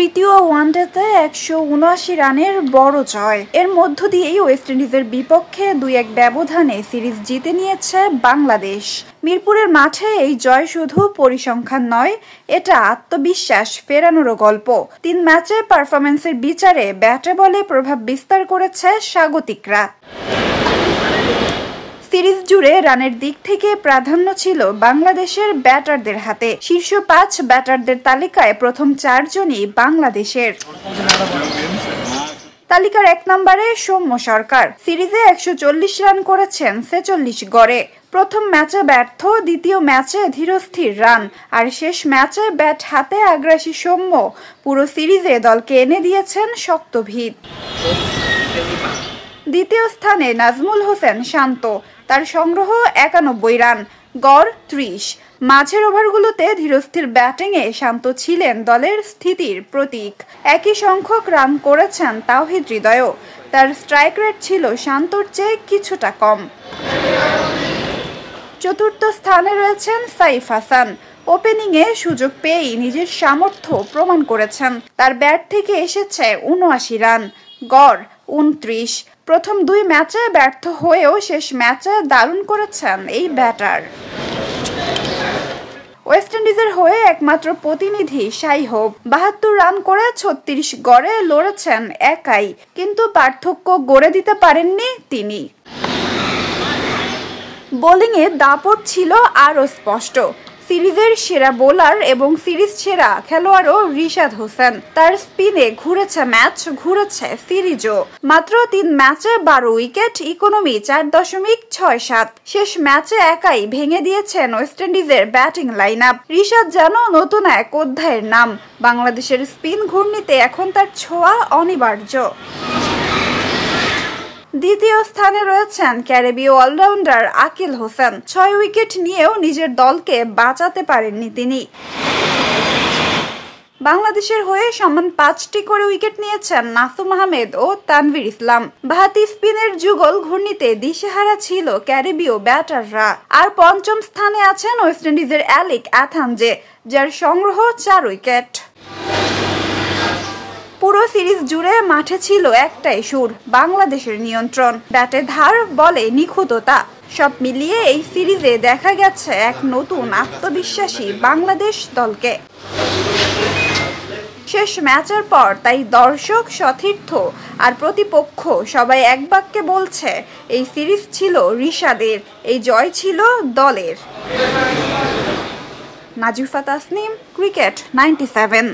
তৃতীয় ওয়ানডেতে ১৭৯ রানের বড় জয়। এর মধ্য দিয়েই ওয়েস্ট ইন্ডিজের বিপক্ষে ২-১ ব্যবধানে সিরিজ জিতে নিয়েছে বাংলাদেশ। মিরপুরের মাঠে এই জয় শুধু পরিসংখ্যান নয়, এটা আত্মবিশ্বাস ফেরানোরও গল্প। ৩ ম্যাচের পারফরম্যান্সের বিচারে ব্যাটে বলে প্রভাব বিস্তার করেছে স্বাগতিকরা। সিরিজ জুড়ে রানের দিক থেকে প্রাধান্য ছিল বাংলাদেশের ব্যাটারদের হাতে। শীর্ষ ৫ ব্যাটারদের তালিকায় প্রথম ৪ জনই বাংলাদেশের। তালিকার ১ নম্বরে সৌম্য সরকার। সিরিজে ১৪০ রান করেছেন ৪৬ গড়ে। প্রথম ম্যাচে ব্যর্থ, দ্বিতীয় ম্যাচে ধীরস্থির রান, আর শেষ ম্যাচে ব্যাট হাতে আগ্রাসী সৌম্য পুরো সিরিজে দলকে এনে দিয়েছেন শক্ত ভিত। দ্বিতীয় স্থানে নাজমুল হোসেন শান্ত। তার সংগ্রহ ৯১ রান, গড় ৩০। মাঝের ওভারগুলোতে ধীরস্থির ব্যাটিংয়ে শান্ত ছিলেন দলের স্থিতির প্রতীক। একই সংখ্যক রান করেছেন তাওহিদ হৃদয়ও। তার স্ট্রাইক রেট ছিল শান্তর চেয়ে কিছুটা কম। চতুর্থ স্থানে রয়েছেন সাইফ হাসান। ওপেনিংয়ে সুযোগ পেয়েই নিজের সামর্থ্য প্রমাণ করেছেন। তার ব্যাট থেকে এসেছে ৭৯ রান, গড় ২৯। প্রথম ২ ম্যাচে ব্যর্থ হয়েও শেষ ম্যাচে দারুণ করেছেন এই ব্যাটার। ওয়েস্ট ইন্ডিজের হয়ে একমাত্র প্রতিনিধি শাই হোপ ৭২ রান করে ৩৬ গড়ে লড়েছেন একাই, কিন্তু পার্থক্য গড়ে দিতে পারেননি তিনি। বোলিংয়ে দাপট ছিল আরও স্পষ্ট। সিরিজের সেরা বোলার এবং সিরিজ সেরা খেলোয়াড়ও রিশাদ হোসেন। তার স্পিনে ঘুরেছে ম্যাচ, ঘুরেছে সিরিজও। মাত্র ৩ ম্যাচে ১২ উইকেট, ইকোনমি ৪.৬৭। শেষ ম্যাচে একাই ভেঙে দিয়েছেন ওয়েস্ট ইন্ডিজের ব্যাটিং লাইন আপ। রিশাদ যেন নতুন এক অধ্যায়ের নাম। বাংলাদেশের স্পিন ঘূর্ণিতে এখন তার ছোঁয়া অনিবার্য। দ্বিতীয় স্থানে রয়েছেন ক্যারিবীয় অলরাউন্ডার আকিল হোসেন। ৬ উইকেট নিয়েও নিজের দলকে বাঁচাতে পারেননি তিনি। বাংলাদেশের হয়ে সমান ৫টি করে উইকেট নিয়েছেন নাসুম আহমেদ ও তানভীর ইসলাম। বাঁহাতি স্পিনের যুগল ঘূর্ণিতে দিশেহারা ছিল ক্যারিবীয় ব্যাটাররা। আর পঞ্চম স্থানে আছেন ওয়েস্ট ইন্ডিজের অ্যালিক অ্যাথানজে, যার সংগ্রহ ৪ উইকেট। পুরো সিরিজ জুড়ে মাঠে ছিল একটাই সুর, বাংলাদেশের নিয়ন্ত্রণ। ব্যাটে ধার, বলে নিখুঁততা। সব মিলিয়ে এই সিরিজে দেখা গেছে এক নতুন আত্মবিশ্বাসী বাংলাদেশ দলকে। শেষ ম্যাচের পর তাই দর্শক, সতীর্থ আর প্রতিপক্ষ সবাই এক বাক্যে বলছে, এই সিরিজ ছিল রিশাদের, এই জয় ছিল দলের। নাজিফা তাসনিম, ক্রিকেট ৯৭।